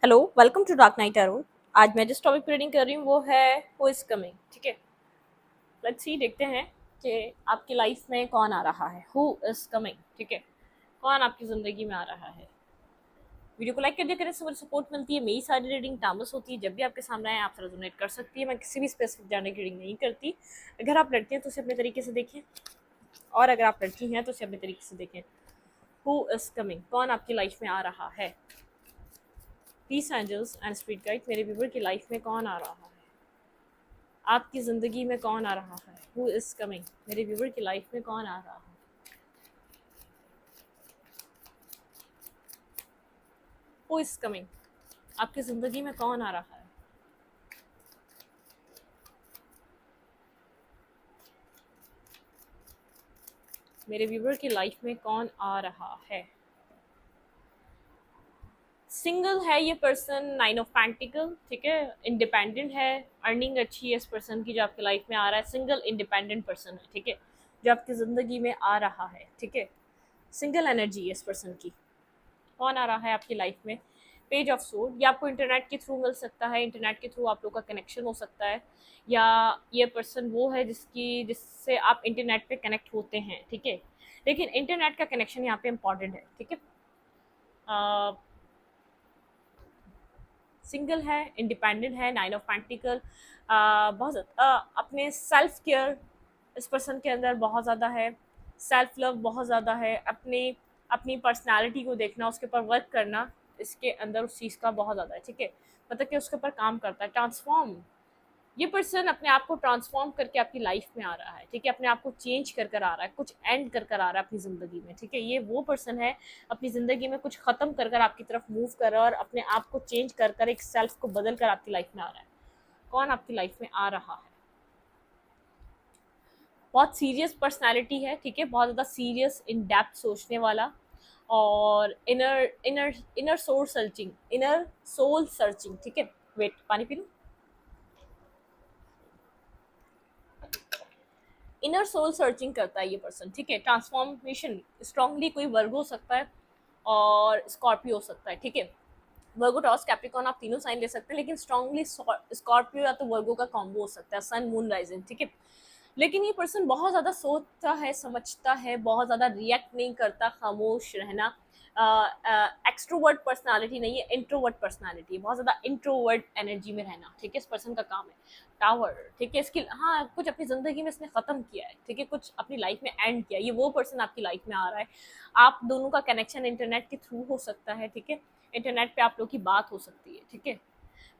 Hello, welcome to dark night tarot. आज मैं जिस टॉपिक पे रीडिंग कर रही हूँ वो है हु इज कमिंग। ठीक है, लेट्स सी, देखते हैं कि आपकी लाइफ में कौन आ रहा है। हु इज कमिंग, ठीक है, कौन आपकी ज़िंदगी में आ रहा है। वीडियो को लाइक कर दिया करें, से मुझे सपोर्ट मिलती है। मेरी सारी रीडिंग टाइमलेस होती है, जब भी आपके सामने आए आपसे रेजोनेट कर सकती है। मैं किसी भी स्पेसिफिक जानने की रीडिंग नहीं करती। अगर आप लड़के हैं तो उसे अपने तरीके से देखें, और अगर आप लड़की हैं तो उसे अपने तरीके से देखें। हु इज कमिंग, कौन आपकी लाइफ में आ रहा है। Peace angels and spirit guide, मेरे व्यूवर की लाइफ में कौन आ रहा है, आपकी ज़िंदगी में कौन आ रहा है। हु इज़ कमिंग, मेरे व्यूवर की लाइफ में कौन आ रहा है। हु इज़ कमिंग, आपकी ज़िंदगी में कौन आ रहा है। मेरे व्यूवर की लाइफ में कौन आ रहा है। सिंगल है ये पर्सन, 9 ऑफ पेंटिकल, ठीक है, इंडिपेंडेंट है, अर्निंग अच्छी है इस पर्सन की जो आपकी लाइफ में आ रहा है। सिंगल इंडिपेंडेंट पर्सन है, ठीक है, जो आपकी ज़िंदगी में आ रहा है। ठीक है, सिंगल एनर्जी है इस पर्सन की। कौन आ रहा है आपकी लाइफ में। पेज ऑफ सोर्ड, ये आपको इंटरनेट के थ्रू मिल सकता है, इंटरनेट के थ्रू आप लोग का कनेक्शन हो सकता है, या ये पर्सन वो है जिससे आप इंटरनेट पे कनेक्ट होते हैं। ठीक है, लेकिन इंटरनेट का कनेक्शन यहाँ पे इम्पॉर्टेंट है। ठीक है, सिंगल है, इंडिपेंडेंट है, 9 ऑफ पेंटिकल, बहुत अपने सेल्फ केयर इस पर्सन के अंदर बहुत ज़्यादा है। सेल्फ लव बहुत ज़्यादा है। अपनी अपनी पर्सनालिटी को देखना, उसके ऊपर वर्क करना, इसके अंदर उस चीज़ का बहुत ज़्यादा है। ठीक है, मतलब कि उसके ऊपर काम करता है। ट्रांसफॉर्म, ये पर्सन अपने आप को ट्रांसफॉर्म करके आपकी लाइफ में आ रहा है। ठीक है, अपने आप को चेंज कर कर आ रहा है, कुछ एंड कर कर आ रहा है अपनी ज़िंदगी में। ठीक है, ये वो पर्सन है अपनी ज़िंदगी में कुछ ख़त्म कर कर आपकी तरफ मूव कर रहा है, और अपने आप को चेंज कर कर एक सेल्फ को बदल कर आपकी लाइफ में आ रहा है। कौन आपकी लाइफ में आ रहा है। बहुत सीरियस पर्सनैलिटी है, ठीक है, बहुत ज़्यादा सीरियस, इन डेप्थ सोचने वाला, और inner inner inner soul searching. ठीक है, वेट, पानी पी लूं। इनर सोल सर्चिंग करता है ये पर्सन। ठीक है, ट्रांसफॉर्मेशन स्ट्रांगली कोई वर्ग हो सकता है और स्कॉर्पियो हो सकता है। ठीक है, वर्गो, टॉस, कैप्रिकॉर्न, आप तीनों साइन ले सकते हैं, लेकिन स्ट्रांगली स्कॉर्पियो या तो वर्गो का कॉम्बो हो सकता है, सन मून राइजिंग। ठीक है, लेकिन ये पर्सन बहुत ज़्यादा सोचता है, समझता है, बहुत ज़्यादा रिएक्ट नहीं करता, खामोश रहना। एक्सट्रोवर्ट पर्सनालिटी नहीं है, इंट्रोवर्ट पर्सनालिटी है, बहुत ज़्यादा इंट्रोवर्ट एनर्जी में रहना। ठीक है, इस पर्सन का काम है। टावर, ठीक है, इसकी हाँ कुछ अपनी ज़िंदगी में इसने ख़त्म किया है। ठीक है, कुछ अपनी लाइफ में एंड किया। ये वो पर्सन आपकी लाइफ में आ रहा है। आप दोनों का कनेक्शन इंटरनेट के थ्रू हो सकता है। ठीक है, इंटरनेट पे आप लोग की बात हो सकती है। ठीक है,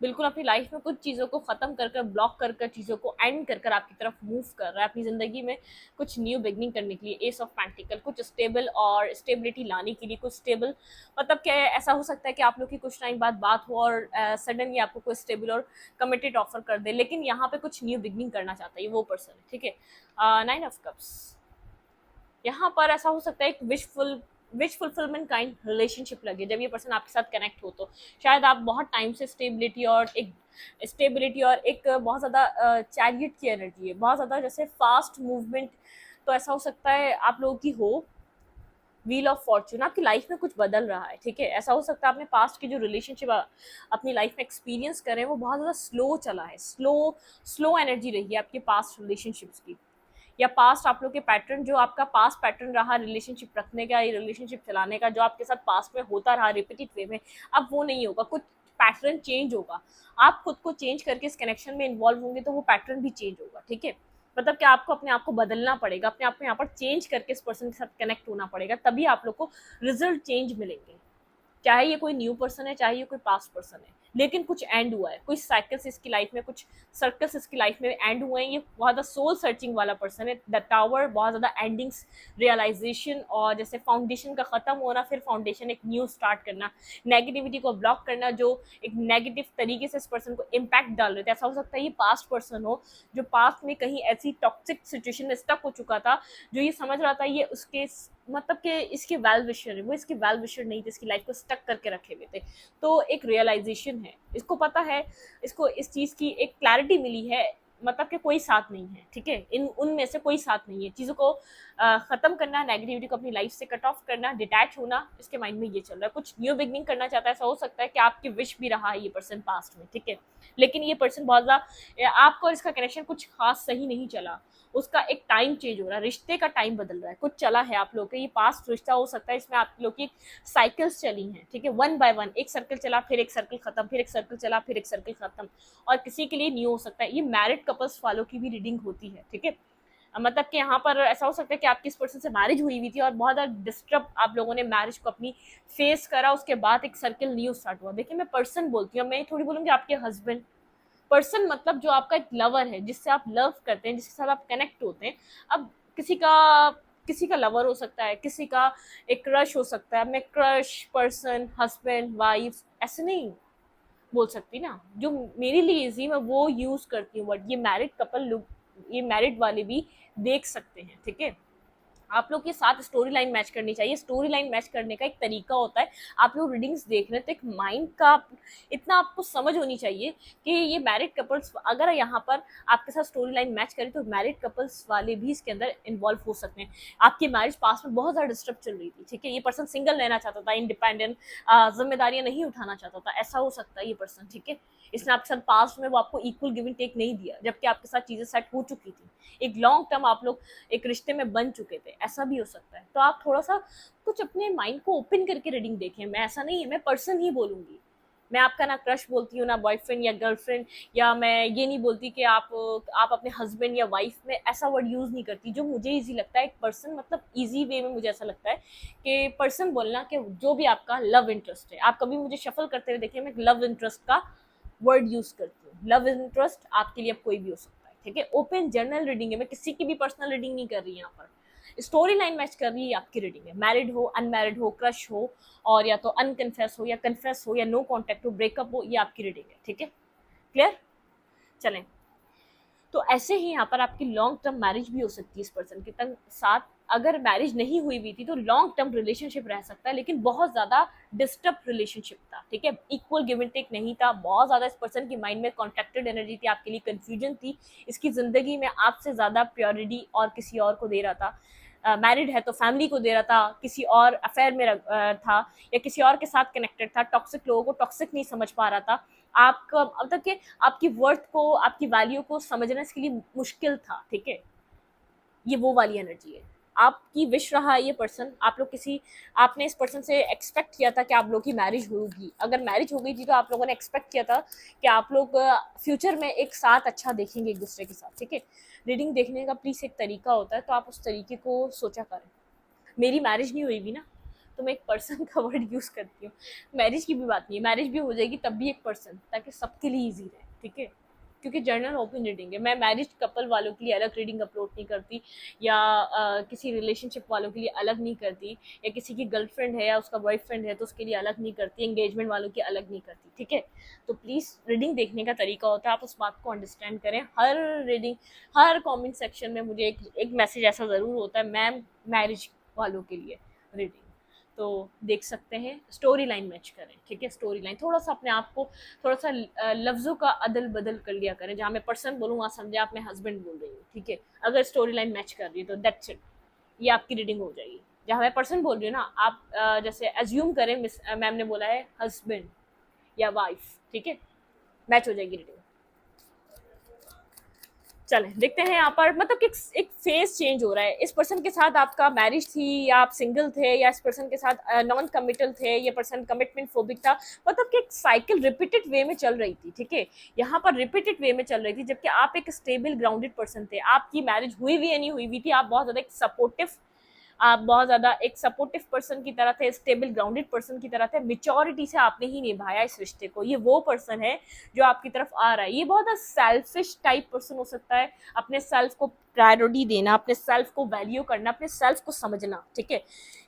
बिल्कुल अपनी लाइफ में कुछ चीज़ों को ख़त्म कर कर, ब्लॉक कर कर, चीज़ों को एंड कर कर आपकी तरफ मूव कर रहा है अपनी ज़िंदगी में कुछ न्यू बिगनिंग करने के लिए। एस ऑफ पेंटिकल, कुछ स्टेबल और स्टेबिलिटी लाने के लिए, कुछ स्टेबल, मतलब क्या है, ऐसा हो सकता है कि आप लोग की कुछ टाइम बाद बात हो और सडनली आपको कोई स्टेबल और कमिटेड ऑफर कर दे, लेकिन यहाँ पे कुछ न्यू बिगनिंग करना चाहता है ये वो पर्सन है। ठीक है, 9 ऑफ कप्स, यहाँ पर ऐसा हो सकता है एक विश फुलफिलमेंट काइंड रिलेशनशिप लगे जब ये पर्सन आपके साथ कनेक्ट हो। तो शायद आप बहुत टाइम से स्टेबिलिटी और एक बहुत ज़्यादा चैरियट की एनर्जी है, बहुत ज़्यादा जैसे फास्ट मूवमेंट, तो ऐसा हो सकता है आप लोगों की हो। व्हील ऑफ फॉर्च्यून, आपकी लाइफ में कुछ बदल रहा है। ठीक है, ऐसा हो सकता है आपने पास्ट की जो रिलेशनशिप अपनी लाइफ में एक्सपीरियंस करें वो बहुत ज़्यादा स्लो चला है, स्लो एनर्जी रही है आपके पास्ट रिलेशनशिप्स की, या पास्ट आप लोग के पैटर्न, जो आपका पास्ट पैटर्न रहा रिलेशनशिप रखने का, ये रिलेशनशिप चलाने का, जो आपके साथ पास्ट में होता रहा रिपीटेड वे में, अब वो नहीं होगा। कुछ पैटर्न चेंज होगा। आप खुद को चेंज करके इस कनेक्शन में इन्वॉल्व होंगे तो वो पैटर्न भी चेंज होगा। ठीक है, मतलब कि आपको अपने आप को बदलना पड़ेगा, अपने आप को यहाँ पर चेंज करके इस पर्सन के साथ कनेक्ट होना पड़ेगा, तभी आप लोग को रिजल्ट चेंज मिलेंगे। चाहे ये कोई न्यू पर्सन है, चाहे ये कोई पास्ट पर्सन है, लेकिन कुछ एंड हुआ है, कुछ साइकिल्स इसकी लाइफ में, कुछ सर्कल्स इसकी लाइफ में एंड हुए हैं। ये बहुत ज़्यादा सोल सर्चिंग वाला पर्सन है। द टावर, बहुत ज़्यादा एंडिंग्स, रियलाइजेशन, और जैसे फाउंडेशन का ख़त्म होना, फिर फाउंडेशन एक न्यू स्टार्ट करना, नेगेटिविटी को ब्लॉक करना, जो एक नेगेटिव तरीके से इस पर्सन को इम्पैक्ट डाल रहे थे। ऐसा हो सकता है ये पास्ट पर्सन हो जो पास्ट में कहीं ऐसी टॉक्सिक सिचुएशन में स्टक हो चुका था, जो ये समझ रहा था ये उसके, मतलब कि इसके वेल विशर है, वो इसके वेल विशर नहीं थे, इसकी लाइफ को स्टक करके रखे हुए थे। तो एक रियलाइजेशन है, इसको पता है, इसको इस चीज़ की एक क्लैरिटी मिली है मतलब कि कोई साथ नहीं है, ठीक है, इन उनमें से कोई साथ नहीं है। चीज़ों को ख़त्म करना, नेगेटिविटी को अपनी लाइफ से कट ऑफ करना, डिटैच होना, इसके माइंड में ये चल रहा है। कुछ न्यू बिगनिंग करना चाहता है। ऐसा हो सकता है कि आपकी विश भी रहा है ये पर्सन पास्ट में, ठीक है, लेकिन ये पर्सन बहुत ज़्यादा आपको और इसका कनेक्शन कुछ खास सही नहीं चला। उसका एक टाइम चेंज हो रहा है, रिश्ते का टाइम बदल रहा है, कुछ चला है आप लोग के। ये पास्ट रिश्ता हो सकता है, इसमें आप लोग की साइकिल्स चली हैं, ठीक है, वन बाय वन, एक सर्कल चला, फिर एक सर्कल खत्म, फिर एक सर्कल चला, फिर एक सर्कल खत्म। और किसी के लिए न्यू हो सकता है। ये मैरिड कपल्स वालों की भी रीडिंग होती है, ठीक है। मतलब कि यहाँ पर ऐसा हो सकता है कि आपकी इस पर्सन से मैरिज हुई हुई थी और बहुत ज़्यादा डिस्टर्ब आप लोगों ने मैरिज को अपनी फेस करा, उसके बाद एक सर्कल न्यू स्टार्ट हुआ। देखिए, मैं पर्सन बोलती हूँ, मैं थोड़ी बोलूँगी आपके हस्बैंड। पर्सन मतलब जो आपका एक लवर है, जिससे आप लव करते हैं, जिसके साथ आप कनेक्ट होते हैं। अब किसी का लवर हो सकता है, किसी का एक क्रश हो सकता है। मैं क्रश, पर्सन, हस्बैंड, वाइफ ऐसे नहीं बोल सकती ना। जो मेरे लिए इजी मैं वो यूज करती हूँ, बट ये मैरिड कपल लोग, ये मैरिड वाले भी देख सकते हैं, ठीक है। आप लोग के साथ स्टोरी लाइन मैच करनी चाहिए। स्टोरी लाइन मैच करने का एक तरीका होता है, आप लोग रीडिंग्स देख रहे हैं तो एक माइंड का इतना आपको समझ होनी चाहिए कि ये मैरिड कपल्स अगर यहाँ पर आपके साथ स्टोरी लाइन मैच करें तो मैरिड कपल्स वाले भी इसके अंदर इन्वॉल्व हो सकते हैं। आपकी मैरिज पास में बहुत ज़्यादा डिस्टर्ब चल रही थी, ठीक है, ये पर्सन सिंगल रहना चाहता था, इंडिपेंडेंट, जिम्मेदारियां नहीं उठाना चाहता था, ऐसा हो सकता है ये पर्सन, ठीक है। इसने आपके साथ पास्ट में वो आपको इक्वल गिव एंड टेक नहीं दिया, जबकि आपके साथ चीज़ें सेट हो चुकी थी, एक लॉन्ग टर्म आप लोग एक रिश्ते में बन चुके थे, ऐसा भी हो सकता है। तो आप थोड़ा सा कुछ अपने माइंड को ओपन करके रीडिंग देखें। मैं ऐसा नहीं है, मैं पर्सन ही बोलूंगी। मैं आपका ना क्रश बोलती हूँ, ना बॉयफ्रेंड या गर्लफ्रेंड, या मैं ये नहीं बोलती कि आप अपने हस्बैंड या वाइफ में ऐसा वर्ड यूज़ नहीं करती। जो मुझे इजी लगता है एक पर्सन, मतलब इजी वे में मुझे ऐसा लगता है कि पर्सन बोलना कि जो भी आपका लव इंटरेस्ट है। आप कभी मुझे शफल करते हुए देखिए, मैं लव इंटरेस्ट का वर्ड यूज़ करती हूँ। लव इंटरेस्ट आपके लिए अब कोई भी हो सकता है, ठीक है। ओपन जर्नल रीडिंग है, मैं किसी की भी पर्सनल रीडिंग नहीं कर रही यहाँ पर। स्टोरी लाइन मैच कर रही है आपकी रीडिंग है। मैरिड हो, अनमैरिड हो, क्रश हो, और या तो अनकन्फेस हो या कन्फेस हो या नो कॉन्टैक्ट हो, ब्रेकअप हो, ये आपकी रीडिंग है, ठीक है। क्लियर? चलें, तो ऐसे ही यहाँ पर आपकी लॉन्ग टर्म मैरिज भी हो सकती है इस पर्सन के साथ। अगर मैरिज नहीं हुई भी थी तो लॉन्ग टर्म रिलेशनशिप रह सकता है, लेकिन बहुत ज़्यादा डिस्टर्ब रिलेशनशिप था, ठीक है, इक्वल गिव एंड टेक नहीं था। बहुत ज़्यादा इस पर्सन की माइंड में कॉन्ट्रैक्टेड एनर्जी थी, आपके लिए कन्फ्यूजन थी। इसकी ज़िंदगी में आपसे ज़्यादा प्योरिटी और किसी और को दे रहा था। मैरिड है तो फैमिली को दे रहा था, किसी और अफेयर में था, या किसी और के साथ कनेक्टेड था। टॉक्सिक लोगों को टॉक्सिक नहीं समझ पा रहा था। आपका अब तक के आपकी वर्थ को, आपकी वैल्यू को समझना इसके लिए मुश्किल था, ठीक है। ये वो वाली एनर्जी है। आपकी विश रहा है ये पर्सन, आप लोग आपने इस पर्सन से एक्सपेक्ट किया था कि आप लोग की मैरिज होगी। अगर मैरिज हो गई थी तो आप लोगों ने एक्सपेक्ट किया था कि आप लोग फ्यूचर में एक साथ अच्छा देखेंगे एक दूसरे के साथ, ठीक है। रीडिंग देखने का प्लीज़ एक तरीका होता है, तो आप उस तरीके को सोचा करें। मेरी मैरिज नहीं हुई भी ना, तो मैं एक पर्सन का वर्ड यूज़ करती हूँ। मैरिज की भी बात नहीं है, मैरिज भी हो जाएगी तब भी एक पर्सन, ताकि सबके लिए ईजी रहे, ठीक है। क्योंकि जर्नल ओपन रीडिंग है, मैं मैरिज कपल वालों के लिए अलग रीडिंग अपलोड नहीं करती, या किसी रिलेशनशिप वालों के लिए अलग नहीं करती, या किसी की गर्लफ्रेंड है या उसका बॉयफ्रेंड है तो उसके लिए अलग नहीं करती, एंगेजमेंट वालों की अलग नहीं करती, ठीक है। तो प्लीज़ रीडिंग देखने का तरीका होता है, आप उस बात को अंडरस्टैंड करें। हर कॉमेंट सेक्शन में मुझे एक मैसेज ऐसा ज़रूर होता है, मैम मैरिज वालों के लिए रीडिंग, तो देख सकते हैं। स्टोरी लाइन मैच करें, ठीक है। स्टोरी लाइन थोड़ा सा अपने आप को थोड़ा सा लफ्ज़ों का अदल बदल कर लिया करें। जहाँ मैं पर्सन बोलूँ वहाँ समझे आप मैं हस्बैंड बोल रही हूँ, ठीक है। अगर स्टोरी लाइन मैच कर रही है तो दैट्स इट, ये आपकी रीडिंग हो जाएगी। जहाँ मैं पर्सन बोल रही हूँ ना, आप जैसे एज्यूम करें मैम ने बोला है हस्बैंड या वाइफ, ठीक है, मैच हो जाएगी रीडिंग। चलें देखते हैं यहाँ पर, मतलब कि एक फेज चेंज हो रहा है। इस पर्सन के साथ आपका मैरिज थी, या आप सिंगल थे, या इस पर्सन के साथ नॉन कमिटल थे, ये पर्सन कमिटमेंट फोबिक था। मतलब कि एक साइकिल रिपीटेड वे में चल रही थी, ठीक है। यहाँ पर रिपीटेड वे में चल रही थी, जबकि आप एक स्टेबल ग्राउंडेड पर्सन थे। आपकी मैरिज हुई भी या नहीं हुई भी थी, आप बहुत ज़्यादा आप बहुत ज़्यादा एक सपोर्टिव पर्सन की तरह थे, स्टेबल ग्राउंडेड पर्सन की तरह थे। मेच्योरिटी से आपने ही निभाया इस रिश्ते को। ये वो पर्सन है जो आपकी तरफ आ रहा है। ये बहुत सेल्फिश टाइप पर्सन हो सकता है, अपने सेल्फ को प्रायोरिटी देना, अपने सेल्फ को वैल्यू करना, अपने सेल्फ को समझना, ठीक है।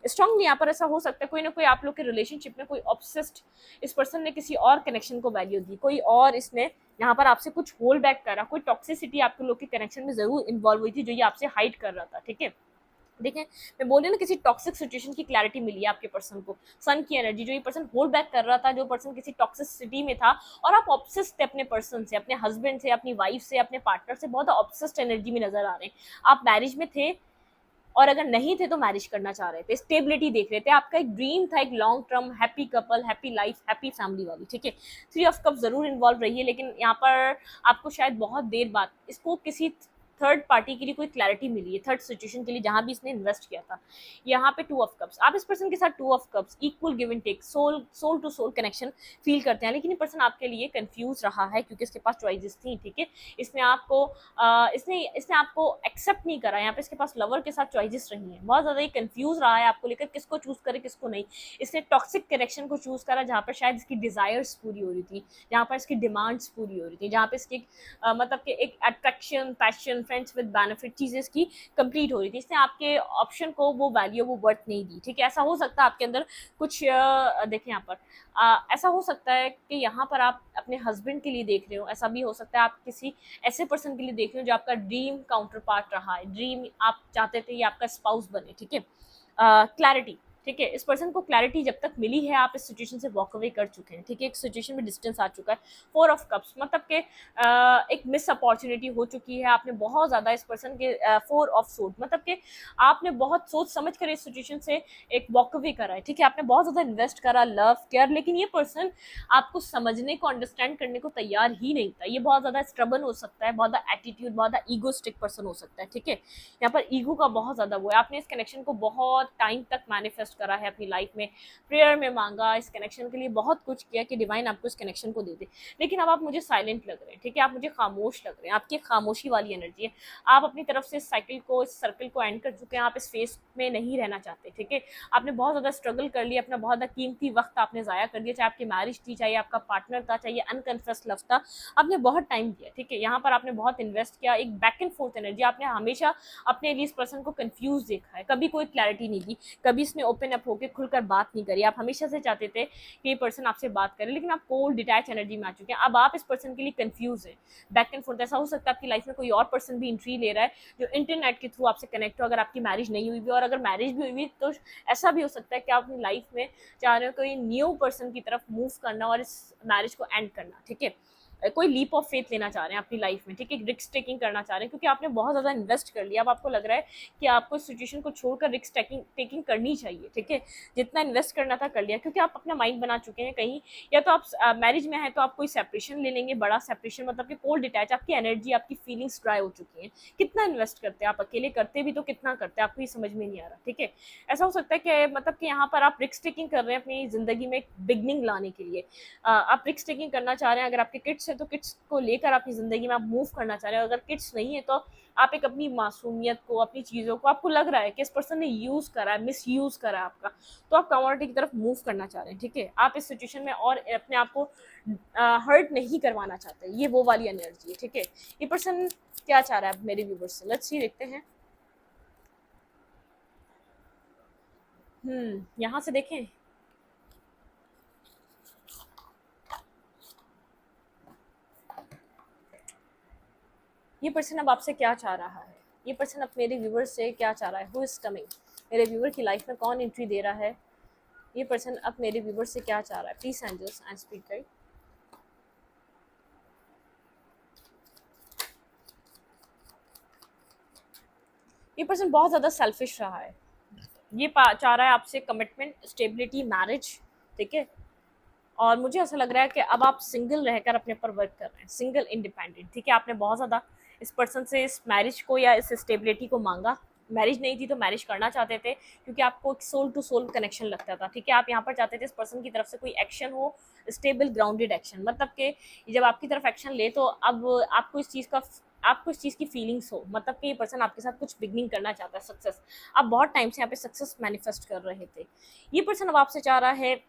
स्ट्रांगली यहाँ पर ऐसा हो सकता है कोई ना कोई आप लोग के रिलेशनशिप में कोई ऑब्सेस्ड इस पर्सन ने किसी और कनेक्शन को वैल्यू दी, कोई और इसने यहाँ पर आपसे कुछ होल्ड बैक करा, कोई टॉक्सिसिटी आपके लोग के कनेक्शन में जरूर इन्वॉल्व हुई थी जो ये आपसे हाइड कर रहा था, ठीक है। देखें, मैं बोल रही हूँ ना, किसी टॉक्सिक सिचुएशन की क्लैरिटी मिली है आपके पर्सन को। सन की एनर्जी, जो ये पर्सन होल्ड बैक कर रहा था, जो पर्सन किसी टॉक्सिसिटी में था, और आप ऑब्सेस्ड थे अपने पर्सन से, अपने हस्बैंड से, अपनी वाइफ से, अपने पार्टनर से, बहुत ऑब्सेस्ड एनर्जी में नजर आ रहे हैं। आप मैरिज में थे, और अगर नहीं थे तो मैरिज करना चाह रहे थे, स्टेबिलिटी देख रहे थे, आपका एक ड्रीम था, एक long term happy couple, happy life, happy family वाली, ठीक है। थ्री ऑफ कप जरूर इन्वॉल्व रही है, लेकिन यहाँ पर आपको शायद बहुत देर बाद इसको किसी थर्ड पार्टी के लिए कोई क्लैरिटी मिली है, थर्ड सिचुएशन के लिए, जहां भी इसने इन्वेस्ट किया था। यहाँ पे टू ऑफ कप्स, आप इस पर्सन के साथ two of cups, equal give and take, soul to soul connection feel करते हैं, लेकिन ये पर्सन आपके लिए कंफ्यूज रहा है, क्योंकि इसके पास चॉइसेस थी, ठीक है। इसने आपको इसने आपको एक्सेप्ट नहीं करा। यहाँ पे इसके पास लवर के साथ चॉइसेस रही हैं, बहुत ज्यादा ये कंफ्यूज रहा है आपको लेकर, किसको चूज करे किसको नहीं। इसने टॉक्सिक कनेक्शन को चूज करा, जहाँ पर शायद इसकी डिजायर्स पूरी हो रही थी, जहाँ पर इसकी डिमांड्स पूरी हो रही थी, जहाँ पे इसकी मतलब कि एक attraction, passion, friends with benefit चीजें इसकी कंप्लीट हो रही थी। इसने आपके ऑप्शन को वो वैल्यू, वो वर्थ नहीं दी, ठीक है। ऐसा हो सकता है आपके अंदर कुछ देखें यहाँ पर ऐसा हो सकता है कि यहाँ पर आप अपने हस्बैंड के लिए देख रहे हो, ऐसा भी हो सकता है आप किसी ऐसे पर्सन के लिए देख रहे हो जो आपका ड्रीम काउंटर पार्ट रहा है, ड्रीम आप चाहते थे ये आपका स्पाउस बने, ठीक है। क्लैरिटी, ठीक है, इस पर्सन को क्लैरिटी जब तक मिली है, आप इस सिचुएशन से वॉक अवे कर चुके हैं, ठीक है। एक सिचुएशन में डिस्टेंस आ चुका है। फोर ऑफ कप्स मतलब कि एक मिस अपॉर्चुनिटी हो चुकी है, आपने बहुत ज़्यादा इस पर्सन के फोर ऑफ सोड मतलब कि आपने बहुत सोच समझ कर इस सिचुएशन से एक वॉक अवे करा है, ठीक है। आपने बहुत ज़्यादा इन्वेस्ट करा, लव केयर, लेकिन ये पर्सन आपको समझने को, अंडरस्टैंड करने को तैयार ही नहीं था। ये बहुत ज़्यादा स्ट्रबन हो सकता है, बहुत ज़्यादा एटीट्यूड, बहुत ज़्यादा ईगोस्टिक पर्सन हो सकता है, ठीक है। यहाँ पर ईगो का बहुत ज़्यादा वो है। आपने इस कनेक्शन को बहुत टाइम तक मैनिफेस्ट करा है अपनी लाइफ में, प्रेयर में मांगा, इस कनेक्शन के लिए बहुत कुछ किया कि डिवाइन आपको इस कनेक्शन को दे दे, लेकिन अब आप मुझे साइलेंट लग रहे हैं, ठीक है। आप मुझे खामोश लग रहे हैं, आपकी खामोशी वाली एनर्जी है। आप अपनी तरफ से इस साइकिल को, इस सर्कल को एंड कर चुके हैं, आप इस फेस में नहीं रहना चाहते, ठीक है। आपने बहुत ज़्यादा स्ट्रगल कर लिया, अपना बहुत ज़्यादा कीमती वक्त आपने ज़ाया कर दिया, चाहे आपकी मैरिज थी, चाहे आपका पार्टनर था, चाहे अनकन्फेस्ड लव था, आपने बहुत टाइम दिया, ठीक है। यहाँ पर आपने बहुत इन्वेस्ट किया, एक बैक एंड फोर्थ एनर्जी। आपने हमेशा अपने लिए इस पर्सन को कंफ्यूज देखा है, कभी कोई क्लैरिटी नहीं दी, कभी इसने ओपन अप होकर खुलकर बात नहीं करी। आप हमेशा से चाहते थे कि ये पर्सन आपसे बात करे, लेकिन आप कोल्ड डिटैच एनर्जी में आ चुके हैं। अब आप इस पर्सन के लिए कंफ्यूज है, बैक एंड फोर्थ। ऐसा हो सकता है आपकी लाइफ में कोई और पर्सन भी एंट्री ले रहा है जो इंटरनेट के थ्रू आपसे कनेक्ट हो, अगर आपकी मैरिज नहीं हुई भी, और अगर मैरिज भी हुई तो ऐसा भी हो सकता है कि आप अपनी लाइफ में चाह रहे हो कोई न्यू पर्सन की तरफ मूव करना और इस मैरिज को एंड करना, ठीक है। कोई लीप ऑफ फेथ लेना चाह रहे हैं अपनी लाइफ में, ठीक है। रिस्क टेकिंग करना चाह रहे हैं, क्योंकि आपने बहुत ज़्यादा इन्वेस्ट कर लिया। अब आपको लग रहा है कि आपको इस सिचुएशन को छोड़कर रिस्क टेकिंग करनी चाहिए, ठीक है। जितना इन्वेस्ट करना था कर लिया, क्योंकि आप अपना माइंड बना चुके हैं कहीं, या तो आप मैरिज में हैं तो आप कोई सेपरेशन ले लेंगे, बड़ा सेपरेशन, मतलब कि कोल्ड डिटैच, आपकी एनर्जी, आपकी फीलिंग्स ड्राई हो चुकी हैं। कितना इन्वेस्ट करते हैं आप अकेले, करते भी तो कितना करते हैं, आपको ये समझ में नहीं आ रहा, ठीक है। ऐसा हो सकता है कि मतलब कि यहाँ पर आप रिस्क टेकिंग कर रहे हैं अपनी ज़िंदगी में एक बिगनिंग लाने के लिए। आप रिस्क टेकिंग करना चाह रहे हैं। अगर आपके किड्स हैं तो किड्स को लेकर अपनी ज़िंदगी में आप मूव करना चाह रहे हैं। अगर किड्स नहीं है तो आप एक अपनी मासूमियत को, अपनी चीज़ों को, आपको लग रहा है कि इस पर्सन ने यूज़ करा है, मिस यूज़ करा है आपका, तो आप कमोडिटी की तरफ मूव करना चाह रहे हैं, ठीक है। आप इस सिचुएशन में और अपने आप को हर्ट नहीं करवाना चाहते, ये वो वाली एनर्जी है, ठीक है। ये पर्सन क्या चाह रहा है मेरे व्यूवर्स से, लेट्स सी, देखते हैं। यहाँ से देखें, ये पर्सन अब आपसे क्या चाह रहा है। ये पर्सन अब मेरे व्यूवर से क्या चाह रहा है, हु इज कमिंग, मेरे व्यूवर की लाइफ में कौन एंट्री दे रहा है। ये पर्सन अब मेरे व्यूवर से क्या चाह रहा है, please angels and speak guide. ये पर्सन बहुत ज़्यादा सेल्फिश रहा है। ये चाह रहा है आपसे कमिटमेंट, स्टेबिलिटी, मैरिज, ठीक है। और मुझे ऐसा लग रहा है कि अब आप सिंगल रहकर अपने ऊपर वर्क कर रहे हैं, सिंगल इंडिपेंडेंट, ठीक है। आपने बहुत ज़्यादा इस पर्सन से इस मैरिज को या इस स्टेबिलिटी को मांगा। मैरिज नहीं थी तो मैरिज करना चाहते थे, क्योंकि आपको एक सोल टू सोल कनेक्शन लगता था, ठीक है। आप यहाँ पर चाहते थे इस पर्सन की तरफ से कोई एक्शन हो, स्टेबल ग्राउंडेड एक्शन, मतलब कि जब आपकी तरफ एक्शन ले तो अब आपको इस चीज़ की फीलिंग्स हो, मतलब कि ये पर्सन आपके साथ कुछ बिगनिंग करना चाहता है, सक्सेस। आप बहुत टाइम से यहाँ पे सक्सेस मैनिफेस्ट कर रहे थे। ये पर्सन अब आपसे चाह रहा है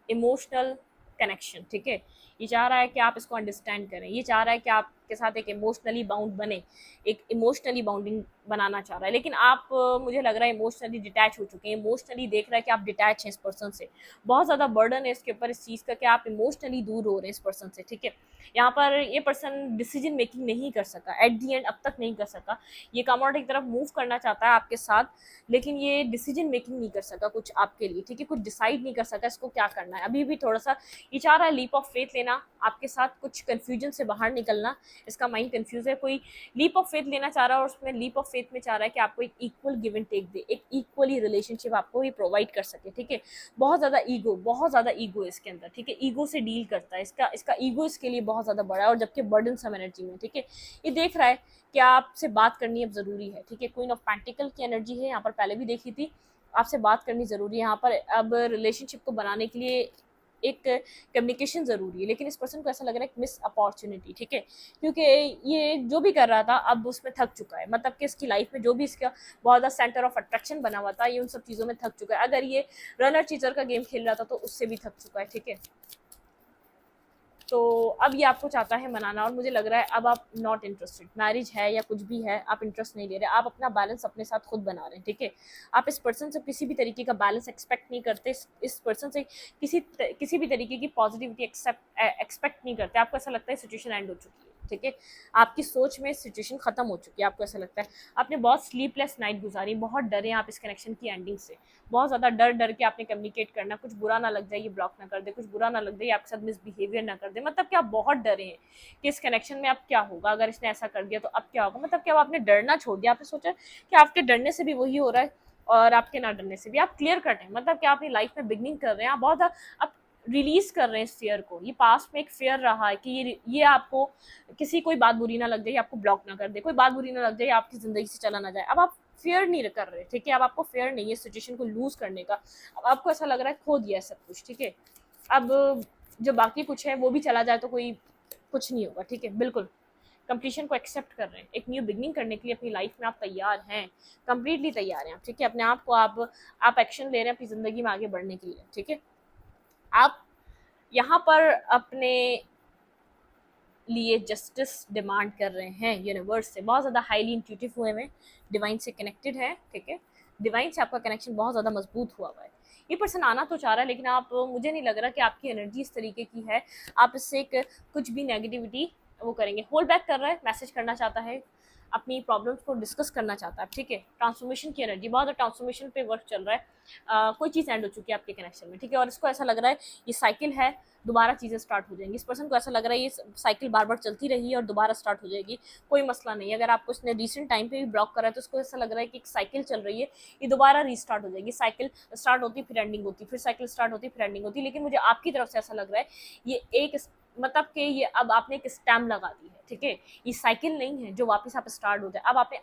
इमोशनल कनेक्शन, ठीक है। ये चाह रहा है कि आप इसको अंडरस्टैंड करें, ये चाह रहा है कि आप आपके साथ एक इमोशनली बाउंड बने, एक इमोशनली बाउंडिंग बनाना चाह रहा है, लेकिन आप मुझे लग रहा है इमोशनली डिटैच हो चुके हैं, इमोशनली देख रहा है कि आप डिटैच हैं इस पर्सन से, बहुत ज़्यादा बर्डन है इसके ऊपर इस चीज़ का कि आप इमोशनली दूर हो रहे हैं इस पर्सन से, ठीक है। यहाँ पर ये पर्सन डिसीजन मेकिंग नहीं कर सका एट दी एंड, अब तक नहीं कर सका। ये कम आउट की तरफ मूव करना चाहता है आपके साथ, लेकिन ये डिसीजन मेकिंग नहीं कर सका कुछ आपके लिए, ठीक है, कुछ डिसाइड नहीं कर सका इसको क्या करना है। अभी भी थोड़ा सा ये चाह रहा है लीप ऑफ फेथ लेना आपके साथ, कुछ कन्फ्यूजन से बाहर निकलना, इसका माइंड कन्फ्यूज है, कोई लीप ऑफ फेथ लेना चाह रहा है और उसमें लीप ऑफ फेथ में चाह रहा है कि आपको एक इक्वल गिव एंड टेक दे, एक इक्वली रिलेशनशिप आपको ये प्रोवाइड कर सके, ठीक है। बहुत ज़्यादा ईगो इसके अंदर, ठीक है, ईगो से डील करता है, इसका ईगो इसके लिए बहुत ज़्यादा बड़ा है, और जबकि बर्डन सम एनर्जी में, ठीक है। ये देख रहा है कि आपसे बात करनी अब ज़रूरी है, ठीक है। क्वीन ऑफ पेंटिकल की एनर्जी है यहाँ पर, पहले भी देखी थी, आपसे बात करनी ज़रूरी है यहाँ पर। अब रिलेशनशिप को बनाने के लिए एक कम्युनिकेशन ज़रूरी है, लेकिन इस पर्सन को ऐसा लग रहा है एक मिस अपॉर्चुनिटी, ठीक है, क्योंकि ये जो भी कर रहा था अब उसमें थक चुका है, मतलब कि इसकी लाइफ में जो भी इसका बहुत ज़्यादा सेंटर ऑफ अट्रैक्शन बना हुआ था, ये उन सब चीज़ों में थक चुका है। अगर ये रनर चीज़र का गेम खेल रहा था तो उससे भी थक चुका है, ठीक है। तो अब ये आपको चाहता है मनाना, और मुझे लग रहा है अब आप नॉट इंटरेस्टेड, मैरिज है या कुछ भी है, आप इंटरेस्ट नहीं ले रहे, आप अपना बैलेंस अपने साथ खुद बना रहे हैं, ठीक है। आप इस पर्सन से किसी भी तरीके का बैलेंस एक्सपेक्ट नहीं करते, इस पर्सन से किसी भी तरीके की पॉजिटिविटी एक्सपेक्ट नहीं करते। आपको ऐसा लगता है सिचुएशन एंड हो चुकी है, ठीक है, आपकी सोच में सिचुएशन खत्म हो चुकी है, आपको ऐसा लगता है आपने बहुत स्लीपलेस नाइट गुजारी, बहुत डरे आप इस कनेक्शन की एंडिंग से, बहुत ज़्यादा डर के आपने कम्युनिकेट करना, कुछ बुरा ना लग जाए ये ब्लॉक ना कर दे, कुछ बुरा ना लग जाए आपके साथ मिसबिहेवियर ना कर दे, मतलब कि आप बहुत डरे हैं कि इस कनेक्शन में अब क्या होगा, अगर इसने ऐसा कर दिया तो अब क्या होगा, मतलब कि अब आपने डरना छोड़ दिया, आपने सोचा कि आपके डरने से भी वही हो रहा है और आपके ना डरने से भी आप क्लियर कर रहे हैं, मतलब कि आप अपनी लाइफ में बिगनिंग कर रहे हैं, आप बहुत अब रिलीज कर रहे हैं इस फियर को। ये पास्ट में एक फियर रहा है कि ये आपको किसी कोई बात बुरी ना लग जाए, आपको ब्लॉक ना कर दे, कोई बात बुरी ना लग जाए, आपकी ज़िंदगी से चला ना जाए, अब आप फेयर नहीं कर रहे, ठीक है। अब आपको फेयर नहीं है सिचुएशन को लूज करने का, अब आपको ऐसा लग रहा है खो दिया है सब कुछ, ठीक है। अब जो बाकी कुछ है वो भी चला जाए तो कोई कुछ नहीं होगा, ठीक है, बिल्कुल कंप्लीशन को एक्सेप्ट कर रहे हैं, एक न्यू बिगनिंग करने के लिए अपनी लाइफ में आप तैयार हैं, कंप्लीटली तैयार हैं आप, ठीक है। अपने आप को आप एक्शन ले रहे हैं अपनी ज़िंदगी में आगे बढ़ने के लिए, ठीक है। आप यहाँ पर अपने लिए जस्टिस डिमांड कर रहे हैं यूनिवर्स से, बहुत ज़्यादा हाईली इंट्यूटिव हुए हैं, डिवाइन से कनेक्टेड है, ठीक है, डिवाइन से आपका कनेक्शन बहुत ज़्यादा मजबूत हुआ हुआ है। ये पर्सन आना तो चाह रहा है, लेकिन आप मुझे नहीं लग रहा कि आपकी एनर्जी इस तरीके की है, आप इससे कुछ भी नेगेटिविटी वो करेंगे, होल्ड बैक कर रहा है, मैसेज करना चाहता है, अपनी प्रॉब्लम्स को डिस्कस करना चाहता है, ठीक है। ट्रांसफॉर्मेशन की एनर्जी, बहुत ज़्यादा ट्रांसफॉर्मेशन पे वर्क चल रहा है, कोई चीज़ एंड हो चुकी है आपके कनेक्शन में, ठीक है, और इसको ऐसा लग रहा है ये साइकिल है, दोबारा चीज़ें स्टार्ट हो जाएंगी। इस पर्सन को ऐसा लग रहा है ये साइकिल बार बार चलती रही और दोबारा स्टार्ट हो जाएगी, कोई मसला नहीं है। अगर आपको इसने रिसेंट टाइम पे भी ब्लॉक करा है तो उसको ऐसा लग रहा है कि एक साइकिल चल रही है, ये दोबारा रीस्टार्ट हो जाएगी, साइकिल स्टार्ट होती फिर एंडिंग होती, फिर साइकिल स्टार्ट होती फिर एंडिंग होती, लेकिन मुझे आपकी तरफ से ऐसा लग रहा है ये एक मतलब कि ये अब आपने एक स्टैम्प लगा दी है, ठीक है, ये साइकिल नहीं है जो वापस आप स्टार्ट हो जाए, अब आपने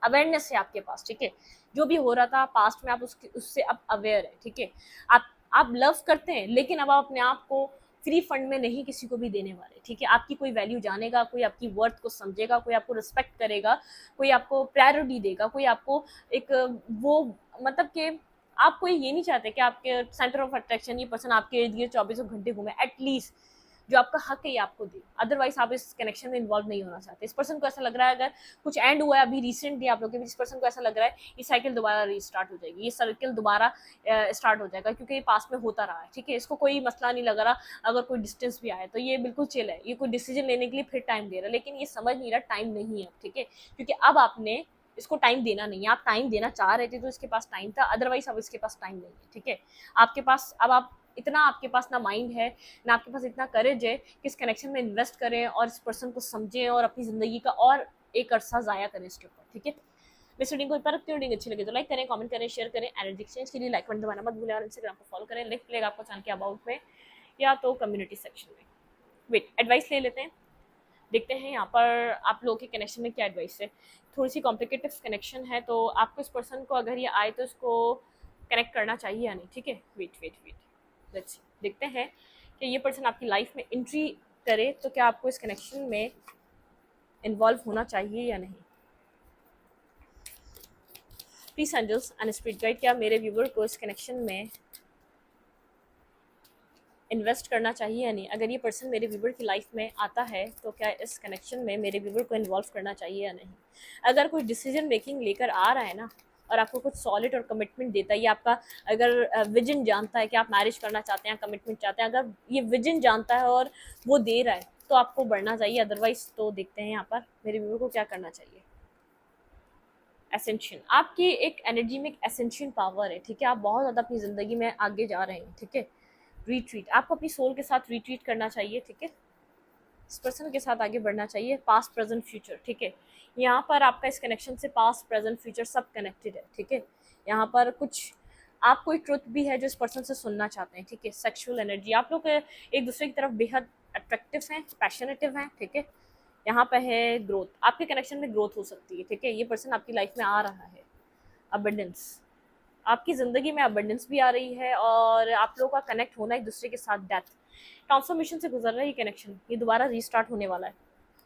अवेयरनेस है आपके पास, ठीक है, जो भी हो रहा था पास्ट में आप उससे अब अवेयर है, ठीक है। आप लव करते हैं, लेकिन अब आप अपने आप को फ्री फंड में नहीं किसी को भी देने वाले, ठीक है। आपकी कोई वैल्यू जानेगा, कोई आपकी वर्थ को समझेगा, कोई आपको रिस्पेक्ट करेगा, कोई आपको प्रायोरिटी देगा, कोई आपको एक वो मतलब कि आप कोई ये नहीं चाहते कि आपके सेंटर ऑफ अट्रैक्शन ये पर्सन आपके इर्द गिर्द 24 घंटे घूमे, एटलीस्ट जो आपका हक है ये आपको दे, अदरवाइज आप इस कनेक्शन में इन्वॉल्व नहीं होना चाहते। इस पर्सन को ऐसा लग रहा है अगर कुछ एंड हुआ है अभी रिसेंटली आप लोग के बीच, इस पर्सन को ऐसा लग रहा है ये साइकिल दोबारा रीस्टार्ट हो जाएगी, ये सर्किल दोबारा स्टार्ट हो जाएगा, क्योंकि ये पास में होता रहा है, ठीक है। इसको कोई मसला नहीं लग रहा अगर कोई डिस्टेंस भी आए तो ये बिल्कुल चिल है, ये कोई डिसीजन लेने के लिए फिर टाइम दे रहा है, लेकिन ये समझ नहीं रहा टाइम नहीं है, ठीक है, क्योंकि अब आपने इसको टाइम देना नहीं है, आप टाइम देना चाह रहे थे तो इसके पास टाइम था, अदरवाइज अब इसके पास टाइम नहीं है, ठीक है। आपके पास अब आप इतना आपके पास ना माइंड है ना आपके पास इतना करेज है कि इस कनेक्शन में इन्वेस्ट करें और इस पर्सन को समझें और अपनी ज़िंदगी का और एक अरसा ज़ाया करें इसके ऊपर, ठीक है। मेरी रीडिंग को पर रीडिंग अच्छी लगे तो लाइक करें, कमेंट करें, शेयर करें। एनर्जी एक्सचेंज के लिए लाइक बटन दबाना मत भूलें और इंस्टाग्राम को फॉलो करें, लिंक मिलेगा आपको चैनल के अबाउट में या तो कम्युनिटी सेक्शन में। वेट, एडवाइस ले लेते हैं, देखते हैं यहाँ पर आप लोगों के कनेक्शन में क्या एडवाइस है। थोड़ी सी कॉम्प्लिकेटेड कनेक्शन है, तो आपको इस पर्सन को अगर ये आए तो इसको कनेक्ट करना चाहिए या नहीं, ठीक है। वेट लेट्स सी, देखते हैं कि ये पर्सन आपकी लाइफ में एंट्री करे तो क्या आपको इस कनेक्शन में इन्वॉल्व होना चाहिए या नहीं। Please angels and spirit guide, क्या मेरे व्यूवर को इस कनेक्शन में इन्वेस्ट करना चाहिए या नहीं, अगर ये पर्सन मेरे व्यूवर की लाइफ में आता है तो क्या इस कनेक्शन में मेरे व्यूवर को इन्वॉल्व करना चाहिए या नहीं। अगर कोई डिसीजन मेकिंग लेकर आ रहा है ना और आपको कुछ सॉलिड और कमिटमेंट देता है, ये आपका अगर विजन जानता है कि आप मैरिज करना चाहते हैं, कमिटमेंट चाहते हैं, अगर ये विजन जानता है और वो दे रहा है तो आपको बढ़ना चाहिए, अदरवाइज तो देखते हैं यहाँ पर मेरे व्यूवर को क्या करना चाहिए। एसेंशियन, आपकी एक एनर्जी में एक एसेंशियन पावर है, ठीक है, आप बहुत ज़्यादा अपनी ज़िंदगी में आगे जा रहे हैं, ठीक है। रिट्रीट, आपको अपनी सोल के साथ रिट्रीट करना चाहिए, ठीक है, इस पर्सन के साथ आगे बढ़ना चाहिए, पास्ट प्रेजेंट फ्यूचर, ठीक है। यहाँ पर आपका इस कनेक्शन से पास्ट प्रेजेंट फ्यूचर सब कनेक्टेड है, ठीक है। यहाँ पर कुछ आप कोई ट्रुथ भी है जो इस पर्सन से सुनना चाहते हैं, ठीक है। सेक्सुअल एनर्जी, आप लोग एक दूसरे की तरफ बेहद अट्रैक्टिव हैं, पैशनेटिव हैं, ठीक है। यहाँ पे है ग्रोथ, आपके कनेक्शन में ग्रोथ हो सकती है, ठीक है। ये पर्सन आपकी लाइफ में आ रहा है। अबंडेंस, आपकी ज़िंदगी में अबंडेंस भी आ रही है और आप लोगों का कनेक्ट होना एक दूसरे के साथ, डेथ, ट्रांसफॉर्मेशन से गुजर रहा है ये कनेक्शन, ये दोबारा रीस्टार्ट होने वाला है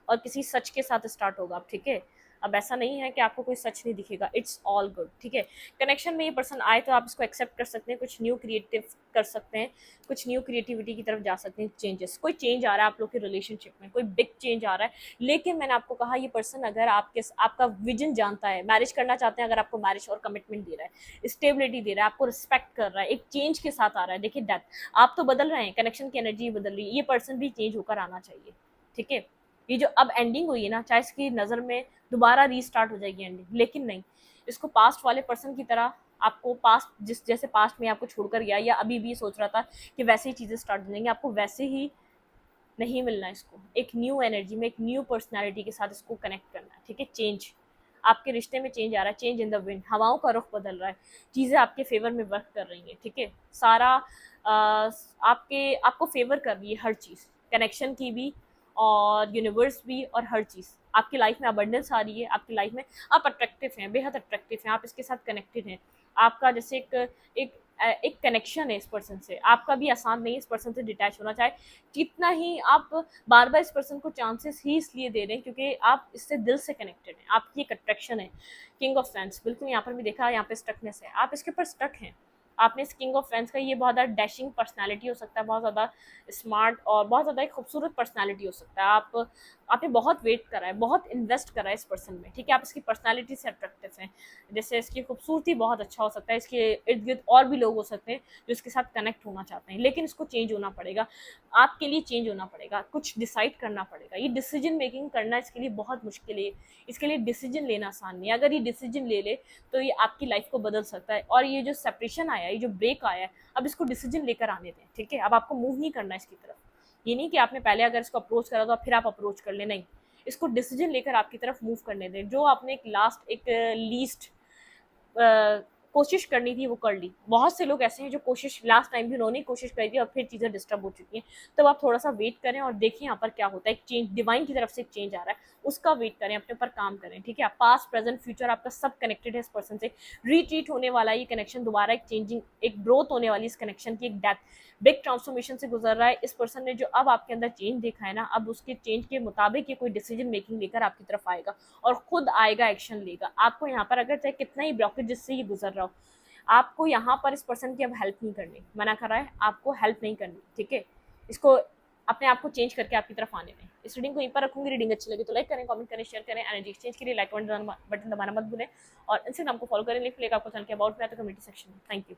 और किसी सच के साथ स्टार्ट होगा, ठीक है। अब ऐसा नहीं है कि आपको कोई सच नहीं दिखेगा, इट्स ऑल गुड, ठीक है। कनेक्शन में ये पर्सन आए तो आप इसको एक्सेप्ट कर सकते हैं, कुछ न्यू क्रिएटिव कर सकते हैं, कुछ न्यू क्रिएटिविटी की तरफ जा सकते हैं। चेंजेस, कोई चेंज आ रहा है आप लोग के रिलेशनशिप में, कोई बिग चेंज आ रहा है, लेकिन मैंने आपको कहा ये पर्सन अगर आपका विजन जानता है, मैरिज करना चाहते हैं, अगर आपको मैरिज और कमिटमेंट दे रहा है, स्टेबिलिटी दे रहा है, आपको रिस्पेक्ट कर रहा है, एक चेंज के साथ आ रहा है, देखिए डेथ, आप तो बदल रहे हैं, कनेक्शन की एनर्जी बदल रही है, ये पर्सन भी चेंज होकर आना चाहिए, ठीक है। ये जो अब एंडिंग हुई है ना, चाहे इसकी नज़र में दोबारा रीस्टार्ट हो जाएगी एंडिंग, लेकिन नहीं, इसको पास्ट वाले पर्सन की तरह आपको पास्ट जिस जैसे पास्ट में आपको छोड़कर गया या अभी भी सोच रहा था कि वैसे ही चीज़ें स्टार्ट हो जाएंगी, आपको वैसे ही नहीं मिलना है। इसको एक न्यू एनर्जी में, एक न्यू पर्सनैलिटी के साथ इसको कनेक्ट करना है, ठीक है। चेंज, आपके रिश्ते में चेंज आ रहा है, चेंज इन द विंड, हवाओं का रुख बदल रहा है, चीज़ें आपके फेवर में वर्क कर रही हैं, ठीक है। सारा आपको फेवर कर रही है हर चीज़, कनेक्शन की भी और यूनिवर्स भी, और हर चीज़ आपकी लाइफ में अबंडेंस आ रही है, आपकी लाइफ में आप अट्रैक्टिव हैं, बेहद अट्रैक्टिव हैं, आप इसके साथ कनेक्टेड हैं, आपका जैसे एक एक कनेक्शन है इस पर्सन से, आपका भी आसान नहीं है इस पर्सन से डिटैच होना, चाहे कितना ही आप बार बार इस पर्सन को चांसेस ही इसलिए दे रहे हैं क्योंकि आप इससे दिल से कनेक्टेड हैं, आपकी एक अट्रैक्शन है। किंग ऑफ फैंस, बिल्कुल यहाँ पर भी देखा, यहाँ पे स्टकनेस है, आप इसके ऊपर स्टक हैं, आपने इस किंग ऑफ फैंस का, ये बहुत ज़्यादा डैशिंग पर्सनालिटी हो सकता है, बहुत ज़्यादा स्मार्ट और बहुत ज़्यादा एक खूबसूरत पर्सनालिटी हो सकता है, आपने बहुत वेट करा है, बहुत इन्वेस्ट करा है इस पर्सन में, ठीक है। आप इसकी पर्सनालिटी से अट्रैक्टिव हैं, जैसे इसकी खूबसूरती बहुत अच्छा हो सकता है, इसके इर्द गिर्द और भी लोग हो सकते हैं जो इसके साथ कनेक्ट होना चाहते हैं, लेकिन इसको चेंज होना पड़ेगा, आपके लिए चेंज होना पड़ेगा, कुछ डिसाइड करना पड़ेगा, ये डिसीजन मेकिंग करना इसके लिए बहुत मुश्किल है, इसके लिए डिसीजन लेना आसान नहीं है, अगर ये डिसीजन ले ले तो ये आपकी लाइफ को बदल सकता है। और ये जो सेपरेशन आया है, ये जो ब्रेक आया है, अब इसको डिसीजन लेकर आने दें, ठीक है। अब आपको मूव नहीं करना है इसकी तरफ, ये नहीं कि आपने पहले अगर इसको अप्रोच करा तो फिर आप अप्रोच कर ले, नहीं, इसको डिसीजन लेकर आपकी तरफ मूव करने दें, जो आपने एक लीस्ट कोशिश करनी थी वो कर ली। बहुत से लोग ऐसे हैं जो कोशिश लास्ट टाइम भी उन्होंने कोशिश करी थी और फिर चीज़ें डिस्टर्ब हो चुकी हैं, तो आप थोड़ा सा वेट करें और देखिए यहाँ पर क्या होता है, एक चेंज डिवाइन की तरफ से एक चेंज आ रहा है, उसका वेट करें, अपने ऊपर काम करें, ठीक है। पास्ट प्रेजेंट फ्यूचर आपका सब कनेक्टेड है इस पर्सन से, रीट्रीट होने वाला ये कनेक्शन, दोबारा एक चेंजिंग, एक ग्रोथ होने वाली इस कनेक्शन की, एक डेथ, बिग ट्रांसफॉर्मेशन से गुजर रहा है इस पर्सन ने, जो अब आपके अंदर चेंज देखा है ना, अब उसके चेंज के मुताबिक ये कोई डिसीजन मेकिंग लेकर आपकी तरफ आएगा और खुद आएगा, एक्शन लेगा। आपको यहाँ पर अगर चाहे कितना ही ब्लॉकेज जिससे ये गुजर रहा हो, आपको यहाँ पर इस पर्सन की अब हेल्प नहीं करनी, मना कर रहा है, आपको हेल्प नहीं करनी, ठीक है। इसको अपने आप को चेंज करके आपकी तरफ आने में। इस रीडिंग को यहीं पर रखूंगी, रीडिंग अच्छी लगी तो लाइक करें, कमेंट करें, शेयर करें, एनर्जी एक्सचेंज के लिए लाइक बटन दबाना मत भूलें और इंस्टाग्राम को फॉलो करें, लिंक मिलेगा आपको चैनल के अबाउट में, तो कम्युनिटी सेक्शन में। Thank you.